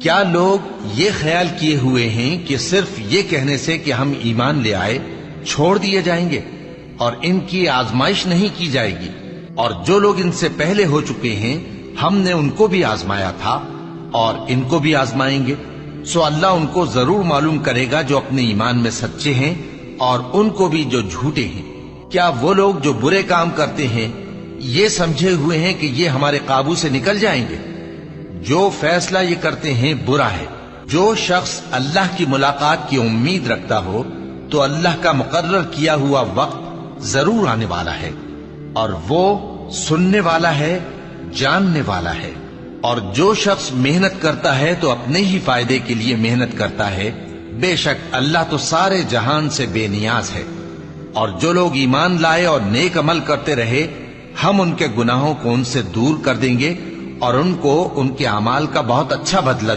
کیا لوگ یہ خیال کیے ہوئے ہیں کہ صرف یہ کہنے سے کہ ہم ایمان لے آئے چھوڑ دیے جائیں گے اور ان کی آزمائش نہیں کی جائے گی؟ اور جو لوگ ان سے پہلے ہو چکے ہیں ہم نے ان کو بھی آزمایا تھا اور ان کو بھی آزمائیں گے، سو اللہ ان کو ضرور معلوم کرے گا جو اپنے ایمان میں سچے ہیں اور ان کو بھی جو جھوٹے ہیں۔ کیا وہ لوگ جو برے کام کرتے ہیں یہ سمجھے ہوئے ہیں کہ یہ ہمارے قابو سے نکل جائیں گے؟ جو فیصلہ یہ کرتے ہیں برا ہے۔ جو شخص اللہ کی ملاقات کی امید رکھتا ہو تو اللہ کا مقرر کیا ہوا وقت ضرور آنے والا ہے، اور وہ سننے والا ہے، جاننے والا ہے۔ اور جو شخص محنت کرتا ہے تو اپنے ہی فائدے کے لیے محنت کرتا ہے، بے شک اللہ تو سارے جہان سے بے نیاز ہے۔ اور جو لوگ ایمان لائے اور نیک عمل کرتے رہے ہم ان کے گناہوں کو ان سے دور کر دیں گے اور ان کو ان کے اعمال کا بہت اچھا بدلہ